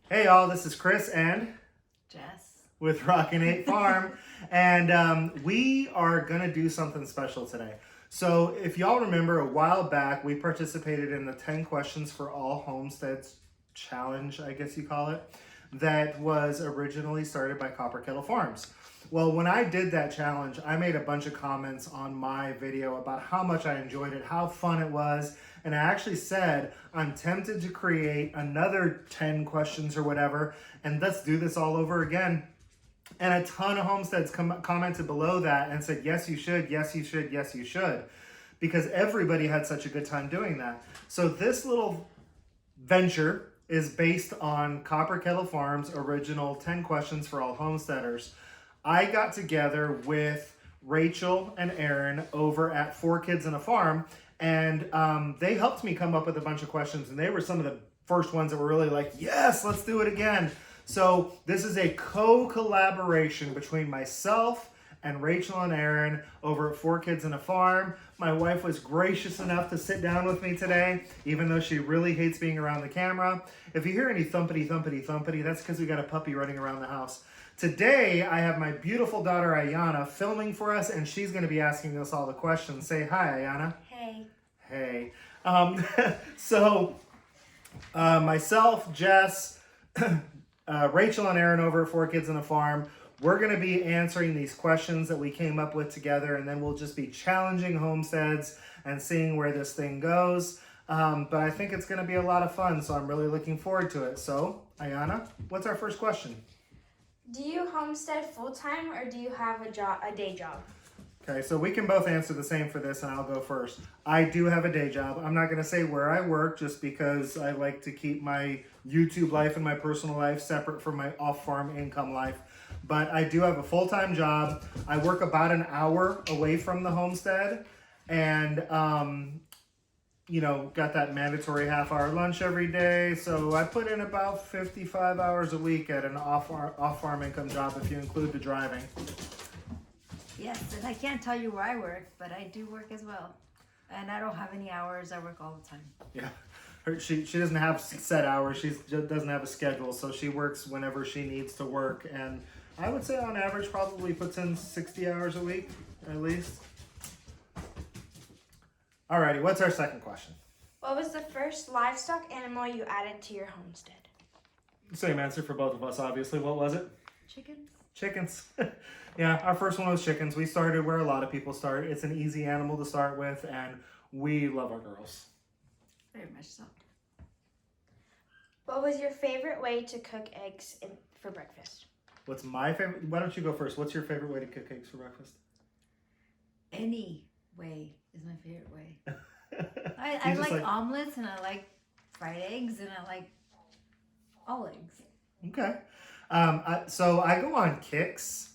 Hey y'all, this is Chris and Jess. with Rockin Farm, and we are gonna do something special today. So if y'all remember, a while back we participated in the 10 questions for all homesteads challenge, I guess you call it, that was originally started by Copper Kettle Farms. Well, when I did that challenge, I made a bunch of comments on my video about how much I enjoyed it, how fun it was, and I actually said I'm tempted to create another 10 questions or whatever, and let's do this all over again. And a ton of homesteads commented below that and said, yes, you should, yes, you should, yes, you should, because everybody had such a good time doing that. So this little venture is based on Copper Kettle Farms' original 10 questions for all homesteaders. I got together with Rachel and Aaron over at 4 Kids and a Farm, and they helped me come up with a bunch of questions, and they were some of the first ones that were really like, yes, let's do it again. So this is a co-collaboration between myself and Rachel and Aaron over at 4 Kids and a Farm. My wife was gracious enough to sit down with me today, even though she really hates being around the camera. If you hear any thumpity, thumpity, thumpity, that's because we got a puppy running around the house. Today, I have my beautiful daughter, Ayana, filming for us, and she's going to be asking us all the questions. Say hi, Ayana. Hey. Hey. So, myself, Jess, Rachel and Aaron over at 4 Kids and a Farm, we're going to be answering these questions that we came up with together, and then we'll just be challenging homesteads and seeing where this thing goes. But I think it's going to be a lot of fun, so I'm really looking forward to it. So, Ayana, what's our first question? Do you homestead full-time or do you have a day job? Okay, so we can both answer the same for this, and I'll go first. I do have a day job. I'm not going to say where I work just because I like to keep my YouTube life and my personal life separate from my off-farm income life. But I do have a full-time job. I work about an hour away from the homestead, and got that mandatory half-hour lunch every day. So I put in about 55 hours a week at an off-farm income job if you include the driving. Yes, and I can't tell you where I work, but I do work as well. And I don't have any hours. I work all the time. Yeah. She doesn't have set hours. She doesn't have a schedule, so she works whenever she needs to work. And I would say on average probably puts in 60 hours a week at least. Alrighty, what's our second question? What was the first livestock animal you added to your homestead? Same answer for both of us, obviously. What was it? Chickens? Chickens. Yeah, our first one was chickens. We started where a lot of people start. It's an easy animal to start with, and we love our girls. Very much so. What was your favorite way to cook eggs for breakfast? What's my favorite? Why don't you go first? What's your favorite way to cook eggs for breakfast? Any way is my favorite way. I like omelets, and I like fried eggs, and I like all eggs. Okay. So I go on kicks,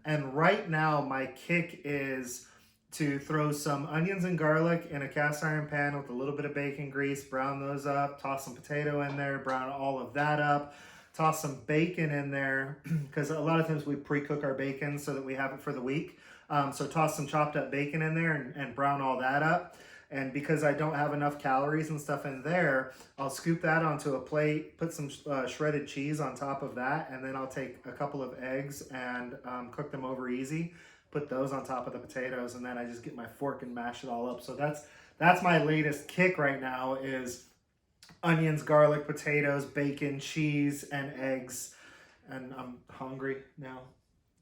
and right now my kick is to throw some onions and garlic in a cast iron pan with a little bit of bacon grease, brown those up, toss some potato in there, brown all of that up, toss some bacon in there, because a lot of times we pre-cook our bacon so that we have it for the week. So toss some chopped up bacon in there and brown all that up. And because I don't have enough calories and stuff in there, I'll scoop that onto a plate, put some shredded cheese on top of that, and then I'll take a couple of eggs and cook them over easy, put those on top of the potatoes, and then I just get my fork and mash it all up. So that's my latest kick right now is onions, garlic, potatoes, bacon, cheese, and eggs. And I'm hungry now.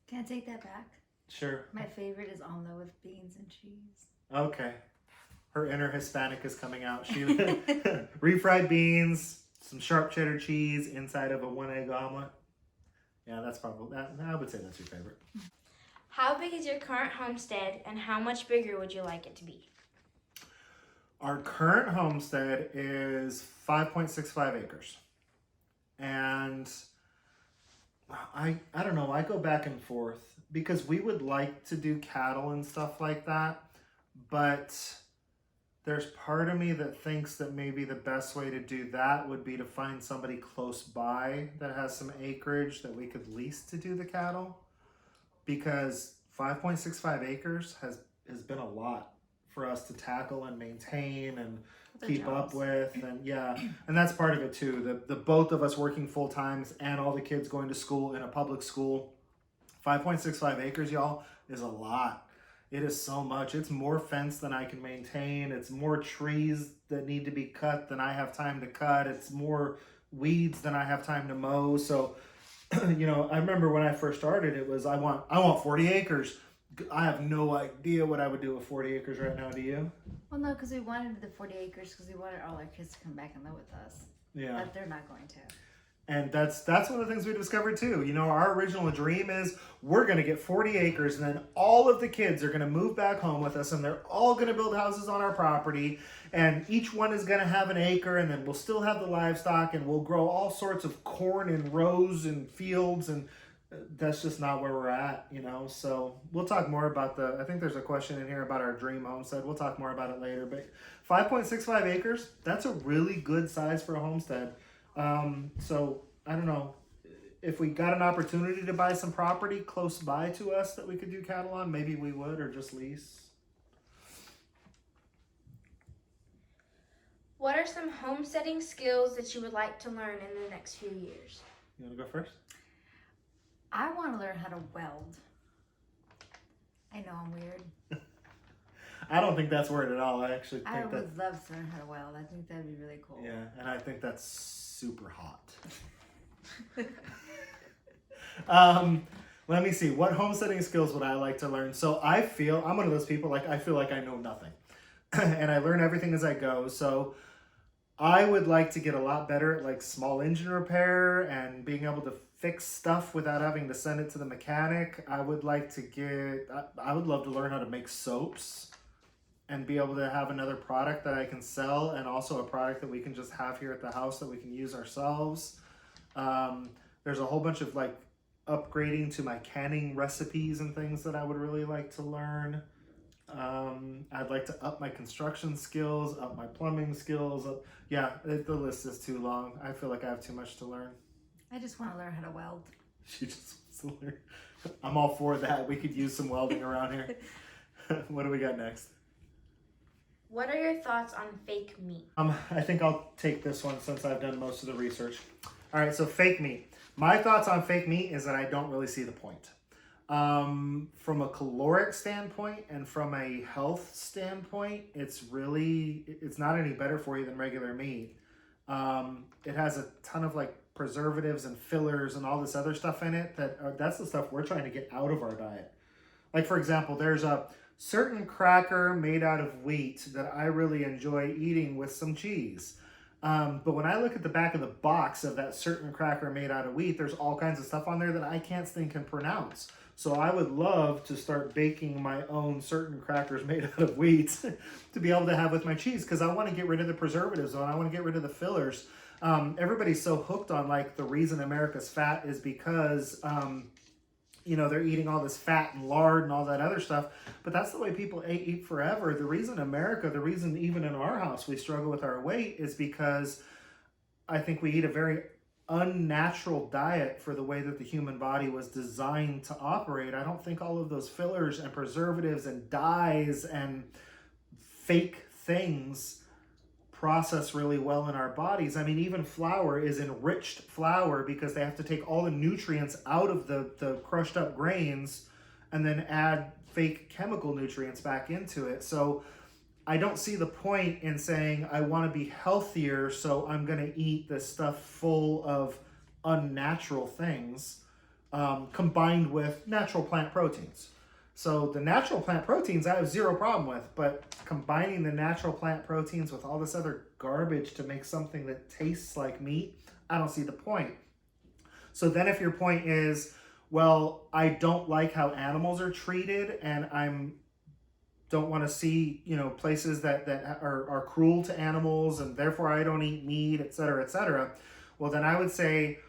Can I take that back? Sure. My favorite is omelet with beans and cheese. Okay. Her inner Hispanic is coming out. She refried beans, some sharp cheddar cheese inside of a 1-egg omelet. Yeah, that's probably that. I would say that's your favorite. How big is your current homestead and how much bigger would you like it to be? Our current homestead is 5.65 acres. And I don't know, I go back and forth because we would like to do cattle and stuff like that, but there's part of me that thinks that maybe the best way to do that would be to find somebody close by that has some acreage that we could lease to do the cattle, because 5.65 acres has been a lot for us to tackle and maintain and They're keep up jobs. with. And yeah, and that's part of it too. The both of us working full times and all the kids going to school in a public school. 5.65 acres, y'all, is a lot. It is so much. It's more fence than I can maintain. It's more trees that need to be cut than I have time to cut. It's more weeds than I have time to mow. So, you know, I remember when I first started, it was I want 40 acres. I have no idea what I would do with 40 acres right now. Do you? Well, no, because we wanted the 40 acres because we wanted all our kids to come back and live with us. Yeah. But they're not going to. And that's one of the things we discovered too. You know, our original dream is we're going to get 40 acres and then all of the kids are going to move back home with us and they're all going to build houses on our property and each one is going to have an acre and then we'll still have the livestock and we'll grow all sorts of corn in rows and fields, and that's just not where we're at, you know. So we'll talk more about I think there's a question in here about our dream homestead. We'll talk more about it later, but 5.65 acres, that's a really good size for a homestead. So I don't know if we got an opportunity to buy some property close by to us that we could do cattle on, maybe we would, or just lease. What are some homesteading skills that you would like to learn in the next few years? You want to go first? I want to learn how to weld. I know I'm weird. I don't think that's weird at all. I actually think I that. would love to learn how to weld. I think that'd be really cool. Yeah, and I think that's super hot. Let me see. What homesteading skills would I like to learn? So I feel I'm one of those people, like I feel like I know nothing, and I learn everything as I go. So I would like to get a lot better at like small engine repair and being able to fix stuff without having to send it to the mechanic. I would like to I would love to learn how to make soaps and be able to have another product that I can sell and also a product that we can just have here at the house that we can use ourselves. There's a whole bunch of like upgrading to my canning recipes and things that I would really like to learn. I'd like to up my construction skills, up my plumbing skills. The list is too long. I feel like I have too much to learn. I just want to learn how to weld. She just wants to learn. I'm all for that. We could use some welding around here. What do we got next? What are your thoughts on fake meat? I think I'll take this one since I've done most of the research. All right, so fake meat. My thoughts on fake meat is that I don't really see the point. From a caloric standpoint and from a health standpoint, it's not any better for you than regular meat. It has a ton of like preservatives and fillers and all this other stuff in it that's the stuff we're trying to get out of our diet. Like for example, there's a certain cracker made out of wheat that I really enjoy eating with some cheese. But when I look at the back of the box of that certain cracker made out of wheat, there's all kinds of stuff on there that I can't think and pronounce. So I would love to start baking my own certain crackers made out of wheat to be able to have with my cheese, because I want to get rid of the preservatives and I want to get rid of the fillers. Everybody's so hooked on like the reason America's fat is because they're eating all this fat and lard and all that other stuff, but that's the way people eat forever. The reason even in our house we struggle with our weight is because I think we eat a very unnatural diet for the way that the human body was designed to operate. I don't think all of those fillers and preservatives and dyes and fake things process really well in our bodies. I mean, even flour is enriched flour because they have to take all the nutrients out of the crushed up grains and then add fake chemical nutrients back into it. So I don't see the point in saying I want to be healthier, so I'm going to eat this stuff full of unnatural things combined with natural plant proteins. So the natural plant proteins I have zero problem with, but combining the natural plant proteins with all this other garbage to make something that tastes like meat, I don't see the point. So then if your point is, well, I don't like how animals are treated and don't want to see, places that are cruel to animals and therefore I don't eat meat, et cetera, well, then I would say,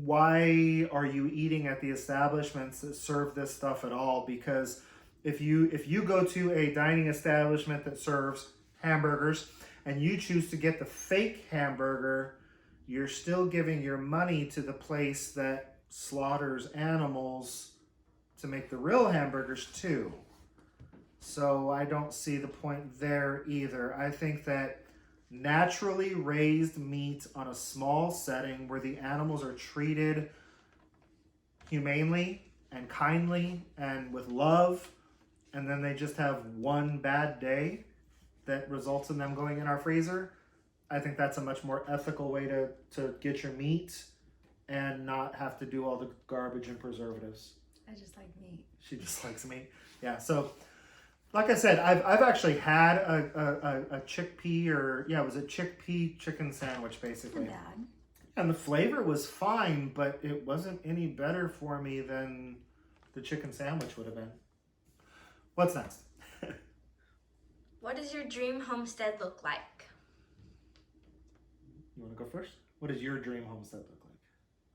why are you eating at the establishments that serve this stuff at all? Because if you go to a dining establishment that serves hamburgers and you choose to get the fake hamburger, you're still giving your money to the place that slaughters animals to make the real hamburgers too. So I don't see the point there either. I think that naturally raised meat on a small setting where the animals are treated humanely and kindly and with love, and then they just have one bad day that results in them going in our freezer, I think that's a much more ethical way to get your meat and not have to do all the garbage and preservatives. I just like meat. She just likes meat. Yeah, so like I said, I've actually had a chickpea it was a chickpea chicken sandwich basically. Not bad. And the flavor was fine, but it wasn't any better for me than the chicken sandwich would have been. What's next? What does your dream homestead look like? You want to go first? What does your dream homestead look like?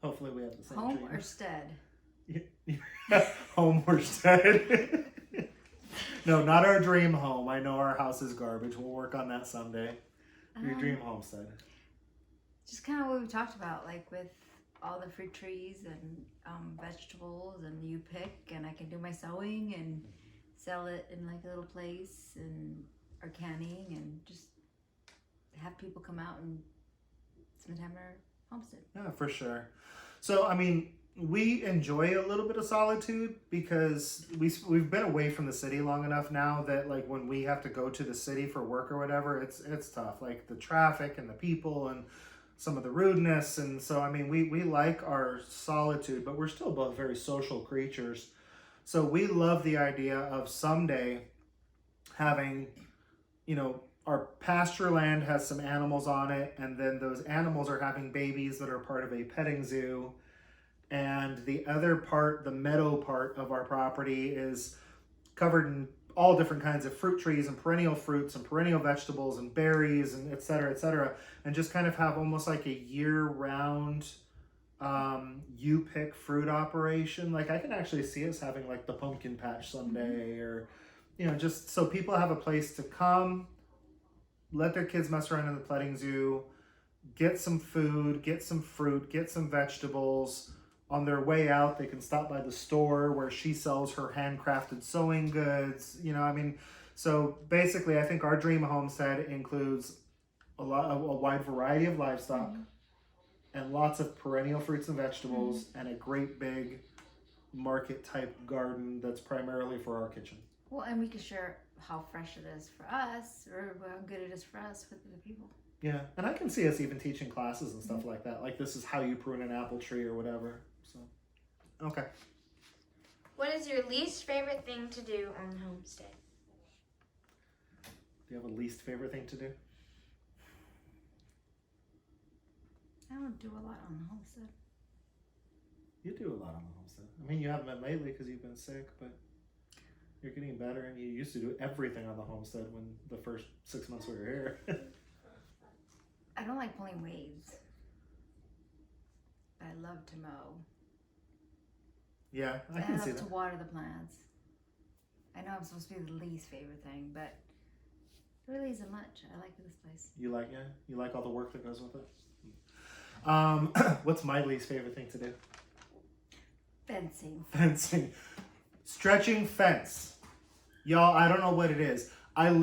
Hopefully we have the same Home dream. or stead? Home or stead? No, not our dream home. I know our house is garbage. We'll work on that someday. Your dream homestead. Just kind of what we talked about, like with all the fruit trees and vegetables, and you pick, and I can do my sewing and sell it in like a little place, and or canning, and just have people come out and spend time in our homestead. Yeah, for sure. So, I mean, we enjoy a little bit of solitude because we've been away from the city long enough now that like when we have to go to the city for work or whatever, it's tough. Like the traffic and the people and some of the rudeness. And so, I mean, we like our solitude, but we're still both very social creatures. So we love the idea of someday having, our pasture land has some animals on it, and then those animals are having babies that are part of a petting zoo. And the other part, the meadow part of our property, is covered in all different kinds of fruit trees and perennial fruits and perennial vegetables and berries and et cetera, and just kind of have almost like a year-round you pick fruit operation. Like I can actually see us having like the pumpkin patch someday, or just so people have a place to come, let their kids mess around in the petting zoo, get some food, get some fruit, get some vegetables. On their way out, they can stop by the store where she sells her handcrafted sewing goods. So basically I think our dream homestead includes a wide variety of livestock, and lots of perennial fruits and vegetables, and a great big market type garden that's primarily for our kitchen. Well, and we can share how fresh it is for us, or how good it is for us with the people. Yeah, and I can see us even teaching classes and stuff like that. Like this is how you prune an apple tree or whatever. So, okay. What is your least favorite thing to do on the homestead? Do you have a least favorite thing to do? I don't do a lot on the homestead. You do a lot on the homestead. I mean, you haven't been lately because you've been sick, but you're getting better, and you used to do everything on the homestead when the first 6 months we were here. I don't like pulling weeds. I love to mow. Yeah, I can see love that. to water the plants. I know I'm supposed to be the least favorite thing, but it really isn't much. I like this place. You like all the work that goes with it? What's my least favorite thing to do? Fencing. Stretching fence. Y'all, I don't know what it is. I'm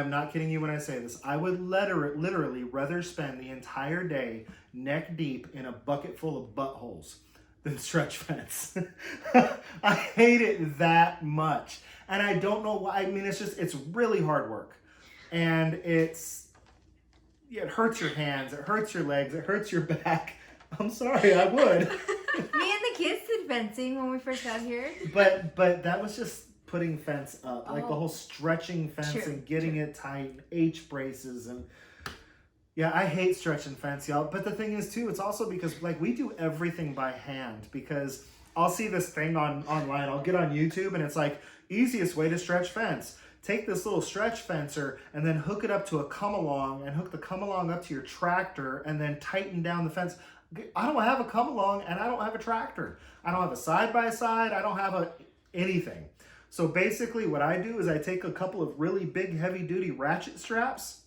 not kidding you when I say this, I would literally rather spend the entire day neck deep in a bucket full of buttholes than stretch fence. I hate it that much. And I don't know why. I mean, it's really hard work. And it hurts your hands, it hurts your legs, it hurts your back. I'm sorry, I would. Me and the kids did fencing when we first got here. But that was just putting fence up, like the whole stretching fence and getting it tight, and H braces, and yeah, I hate stretching fence, y'all. But the thing is too, it's also because like we do everything by hand, because I'll see this thing online, I'll get on YouTube, and it's like easiest way to stretch fence. Take this little stretch fencer and then hook it up to a come-along, and hook the come-along up to your tractor, and then tighten down the fence. I don't have a come-along, and I don't have a tractor. I don't have a side-by-side. I don't have anything. So basically what I do is I take a couple of really big heavy-duty ratchet straps,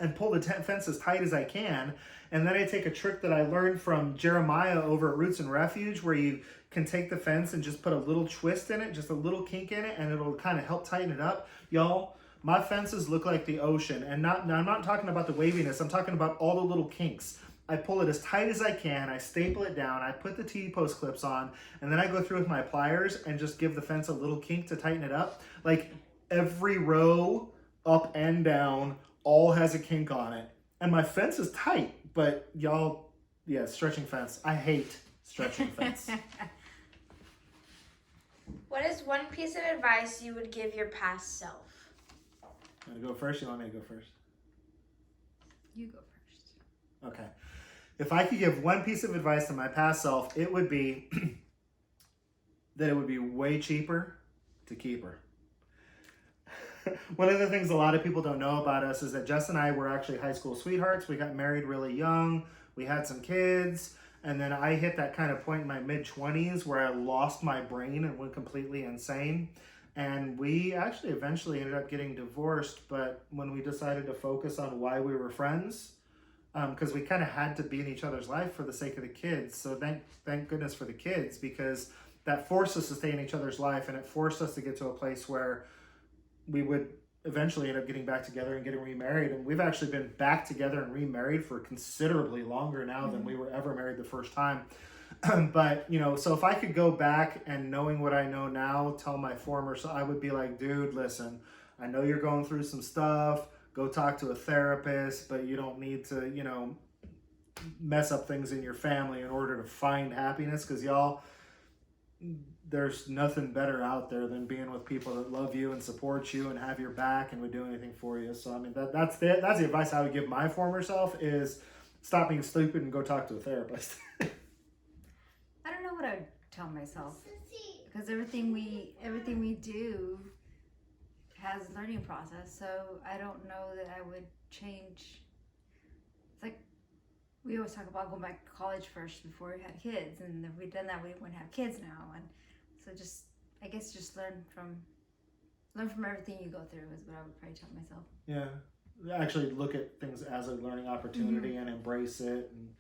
and pull the fence as tight as I can. And then I take a trick that I learned from Jeremiah over at Roots and Refuge, where you can take the fence and just put a little twist in it, just a little kink in it, and it'll kind of help tighten it up. Y'all, my fences look like the ocean. And now I'm not talking about the waviness. I'm talking about all the little kinks. I pull it as tight as I can. I staple it down. I put the T-post clips on. And then I go through with my pliers and just give the fence a little kink to tighten it up. Like every row, up and down, all has a kink on it. And my fence is tight. But y'all, yeah, stretching fence. I hate stretching fence. What is one piece of advice you would give your past self? You want to go first? You want me to go first? You go first. Okay. If I could give one piece of advice to my past self, it would be that it would be way cheaper to keep her. One of the things a lot of people don't know about us is that Jess and I were actually high school sweethearts. We got married really young. We had some kids. And then I hit that kind of point in my mid-20s where I lost my brain and went completely insane. And we actually eventually ended up getting divorced. But when we decided to focus on why we were friends, because we kind of had to be in each other's life for the sake of the kids. So thank goodness for the kids, because that forced us to stay in each other's life, and it forced us to get to a place where we would eventually end up getting back together and getting remarried. And we've actually been back together and remarried for considerably longer now than we were ever married the first time. But, you know, so if I could go back and knowing what I know now, tell my former, so I would be like, dude, listen, I know you're going through some stuff. Go talk to a therapist, but you don't need to, you know, mess up things in your family in order to find happiness. Because y'all, there's nothing better out there than being with people that love you and support you and have your back and would do anything for you. So I mean, that's the advice I would give my former self is stop being stupid and go talk to a therapist. I don't know what I'd tell myself, because everything we do has a learning process. So I don't know that I would change. It's like we always talk about going back to college first before we had kids, and if we'd done that, we wouldn't have kids now. And so I guess just learn from everything you go through is what I would probably tell myself. Yeah, actually look at things as a learning opportunity and embrace it. And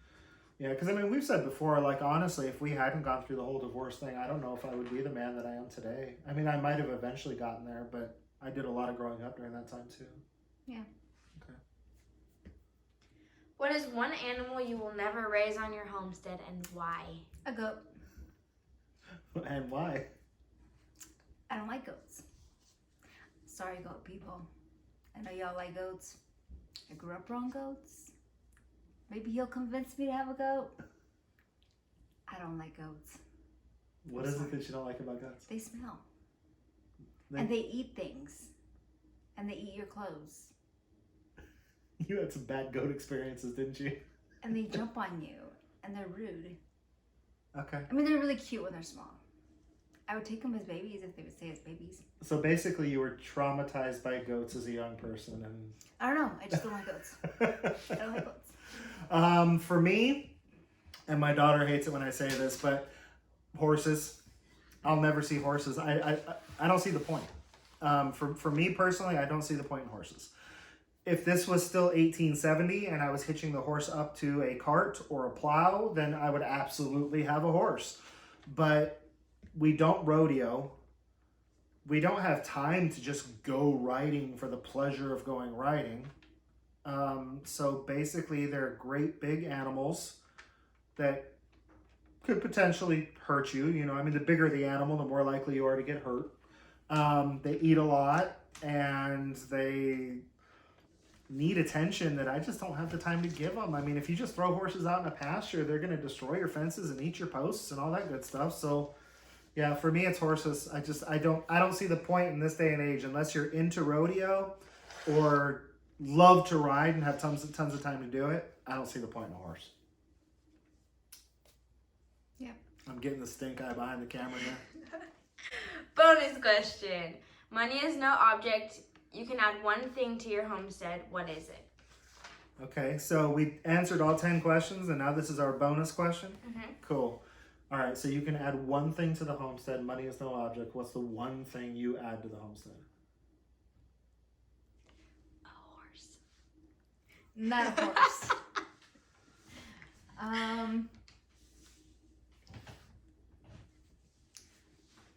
yeah, because I mean, we've said before, like honestly, if we hadn't gone through the whole divorce thing, I don't know if I would be the man that I am today. I mean, I might have eventually gotten there, but I did a lot of growing up during that time too. Yeah. Okay. What is one animal you will never raise on your homestead, and why? A goat. And why? I don't like goats. Sorry, goat people. I know y'all like goats. I grew up around goats. Maybe he'll convince me to have a goat. I don't like goats. What is it that you don't like about goats? They smell. And they eat things. And they eat your clothes. You had some bad goat experiences, didn't you? And they jump on you. And they're rude. Okay. I mean, they're really cute when they're small. I would take them as babies if they would stay as babies. So basically you were traumatized by goats as a young person. And I don't know. I just don't like goats. I don't like goats. For me, and my daughter hates it when I say this, but horses. I'll never see horses. I don't see the point. For me personally, I don't see the point in horses. If this was still 1870 and I was hitching the horse up to a cart or a plow, then I would absolutely have a horse. But we don't rodeo. We don't have time to just go riding for the pleasure of going riding. So basically they're great big animals that could potentially hurt you. You know, I mean, the bigger the animal, the more likely you are to get hurt. They eat a lot and they need attention that I just don't have the time to give them. I mean, if you just throw horses out in a pasture, they're going to destroy your fences and eat your posts and all that good stuff. So yeah, for me, it's horses. I don't see the point in this day and age unless you're into rodeo or love to ride and have tons of time to do it. I don't see the point in a horse. Yeah. I'm getting the stink eye behind the camera here. Bonus question. Money is no object. You can add one thing to your homestead. What is it? Okay, so we answered all 10 questions, and now this is our bonus question? Mm-hmm. Cool. All right, so you can add one thing to the homestead. Money is no object. What's the one thing you add to the homestead? A horse. Not a horse. I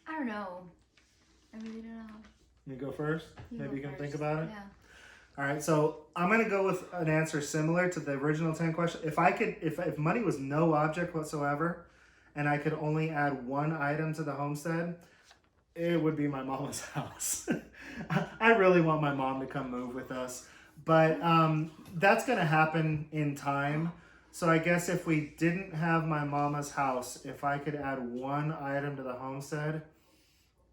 don't know. I really don't know. You go first? Maybe you can think first. about it? Yeah. All right, so I'm gonna go with an answer similar to the original 10 question. If money was no object whatsoever, and I could only add one item to the homestead, it would be my mama's house. I really want my mom to come move with us, but that's gonna happen in time. So I guess if we didn't have my mama's house, if I could add one item to the homestead,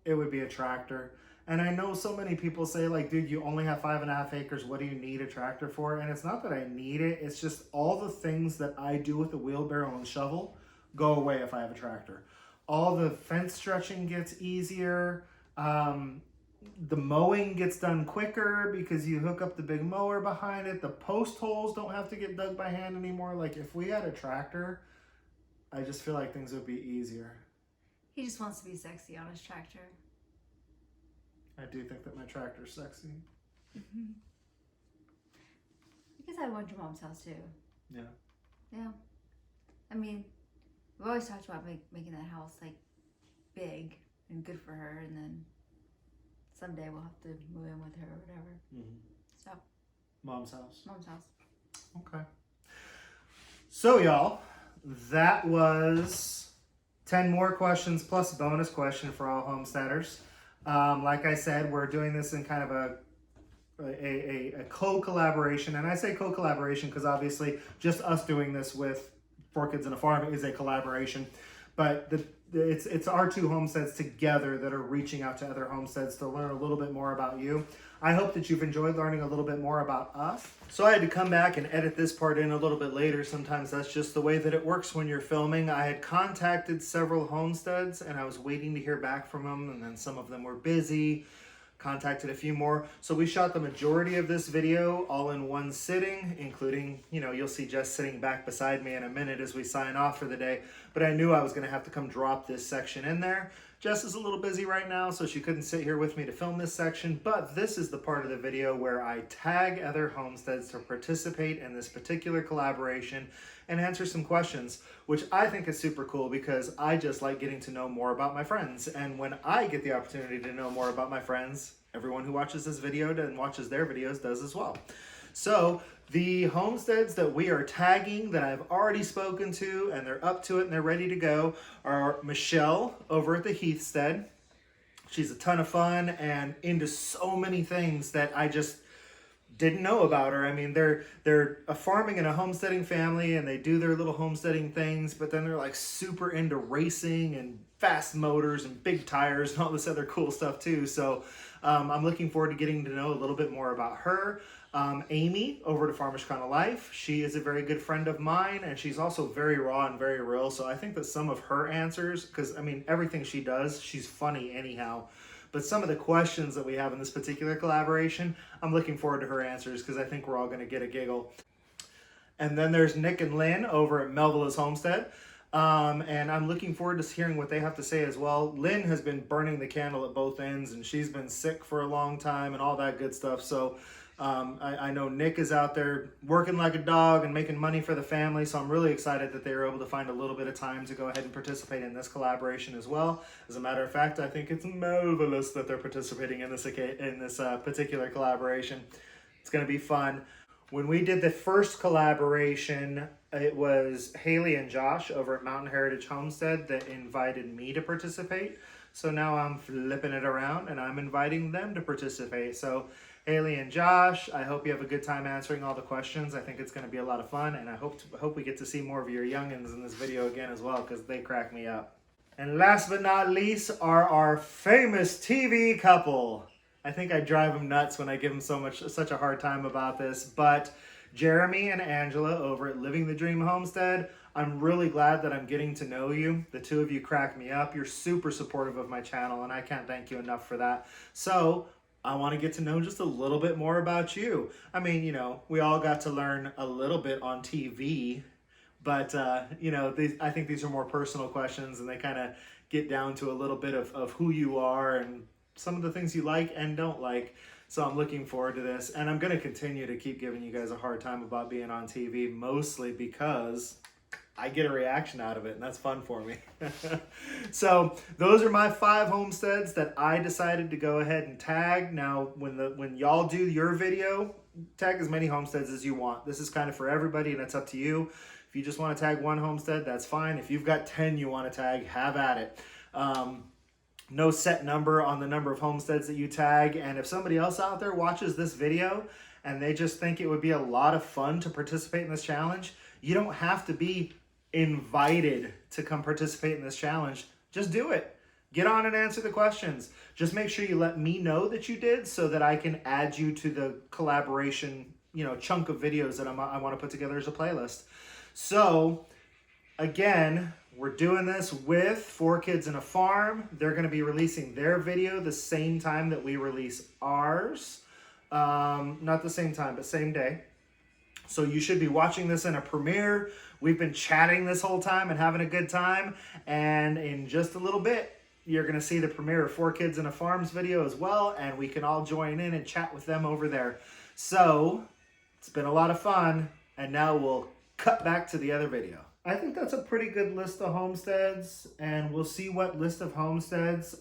it would be a tractor. And I know so many people say, like, dude, you only have 5.5 acres. What do you need a tractor for? And it's not that I need it. It's just all the things that I do with the wheelbarrow and shovel go away if I have a tractor. All the fence stretching gets easier. The mowing gets done quicker because you hook up the big mower behind it. The post holes don't have to get dug by hand anymore. Like, if we had a tractor, I just feel like things would be easier. He just wants to be sexy on his tractor. I do think that my tractor's sexy. Mm-hmm. I guess I want your mom's house too. Yeah. Yeah. I mean, we've always talked about making that house like big and good for her, and then someday we'll have to move in with her or whatever. Mm-hmm. So. Mom's house. Mom's house. Okay. So y'all, that was 10 more questions plus bonus question for all homesteaders. Like I said, we're doing this in kind of a co-collaboration, and I say co-collaboration because obviously just us doing this with 4 Kids and a Farm is a collaboration, but it's our 2 homesteads together that are reaching out to other homesteads to learn a little bit more about you. I hope that you've enjoyed learning a little bit more about us. So I had to come back and edit this part in a little bit later. Sometimes that's just the way that it works when you're filming. I had contacted several homesteads and I was waiting to hear back from them, and then some of them were busy. Contacted a few more. So we shot the majority of this video all in one sitting, including, you'll see Jess sitting back beside me in a minute as we sign off for the day. But I knew I was going to have to come drop this section in there. Jess is a little busy right now, so she couldn't sit here with me to film this section, but this is the part of the video where I tag other homesteads to participate in this particular collaboration and answer some questions, which I think is super cool because I just like getting to know more about my friends. And when I get the opportunity to know more about my friends, everyone who watches this video and watches their videos does as well. So the homesteads that we are tagging that I've already spoken to and they're up to it and they're ready to go are Michelle over at the Heathstead. She's a ton of fun and into so many things that I just didn't know about her. I mean, they're a farming and a homesteading family and they do their little homesteading things, but then they're like super into racing and fast motors and big tires and all this other cool stuff too. So I'm looking forward to getting to know a little bit more about her. Amy over to Farmers Kind of Life. She is a very good friend of mine and she's also very raw and very real. So I think that some of her answers, because I mean, everything she does, she's funny anyhow. But some of the questions that we have in this particular collaboration, I'm looking forward to her answers because I think we're all going to get a giggle. And then there's Nick and Lynn over at Melvilla's Homestead. And I'm looking forward to hearing what they have to say as well. Lynn has been burning the candle at both ends and she's been sick for a long time and all that good stuff. So I know Nick is out there working like a dog and making money for the family, so I'm really excited that they were able to find a little bit of time to go ahead and participate in this collaboration as well. As a matter of fact, I think it's marvelous that they're participating in this particular collaboration. It's going to be fun. When we did the first collaboration, it was Haley and Josh over at Mountain Heritage Homestead that invited me to participate. So now I'm flipping it around and I'm inviting them to participate. So Haley and Josh, I hope you have a good time answering all the questions. I think it's going to be a lot of fun, and I hope we get to see more of your youngins in this video again as well, because they crack me up. And last but not least are our famous TV couple. I think I drive them nuts when I give them such a hard time about this, but Jeremy and Angela over at Living the Dream Homestead, I'm really glad that I'm getting to know you. The two of you crack me up. You're super supportive of my channel, and I can't thank you enough for that. So I want to get to know just a little bit more about you. I mean, we all got to learn a little bit on TV, but, I think these are more personal questions and they kind of get down to a little bit of who you are and some of the things you like and don't like. So I'm looking forward to this, and I'm going to continue to keep giving you guys a hard time about being on TV, mostly because I get a reaction out of it, and that's fun for me. So those are my 5 homesteads that I decided to go ahead and tag. Now, when y'all do your video, tag as many homesteads as you want. This is kind of for everybody, and it's up to you. If you just want to tag 1 homestead, that's fine. If you've got 10 you want to tag, have at it. No set number on the number of homesteads that you tag. And if somebody else out there watches this video and they just think it would be a lot of fun to participate in this challenge, you don't have to be invited to come participate in this challenge. Just do it. Get on and answer the questions. Just make sure you let me know that you did so that I can add you to the collaboration, chunk of videos that I want to put together as a playlist. So again, we're doing this with 4 Kids and a Farm. They're going to be releasing their video the same time that we release ours. Not the same time, but same day. So you should be watching this in a premiere. We've been chatting this whole time and having a good time. And in just a little bit, you're going to see the premiere of 4 Kids and a Farm's video as well. And we can all join in and chat with them over there. So it's been a lot of fun. And now we'll cut back to the other video. I think that's a pretty good list of homesteads, and we'll see what list of homesteads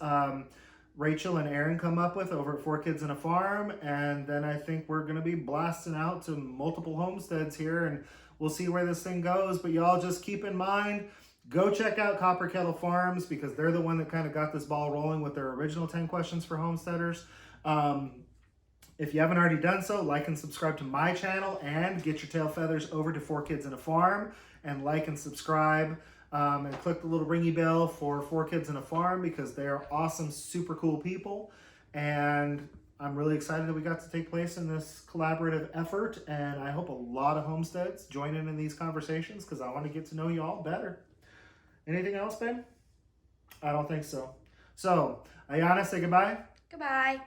Rachel and Aaron come up with over at 4 Kids and a Farm, and then I think we're going to be blasting out to multiple homesteads here, and we'll see where this thing goes. But y'all just keep in mind, go check out Copper Kettle Farms, because they're the one that kind of got this ball rolling with their original 10 questions for homesteaders. If you haven't already done so, like and subscribe to my channel, and get your tail feathers over to 4 Kids and a Farm and like and subscribe, and click the little ringy bell for 4 Kids and a Farm, because they are awesome, super cool people. And I'm really excited that we got to take place in this collaborative effort, and I hope a lot of homesteads join in these conversations, because I want to get to know you all better. Anything else, babe? I don't think so. So, Ayana, say goodbye. Goodbye.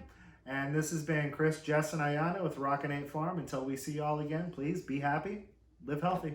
And this has been Chris, Jess, and Ayana with Rockin' Farm. Until we see y'all again, please be happy, live healthy.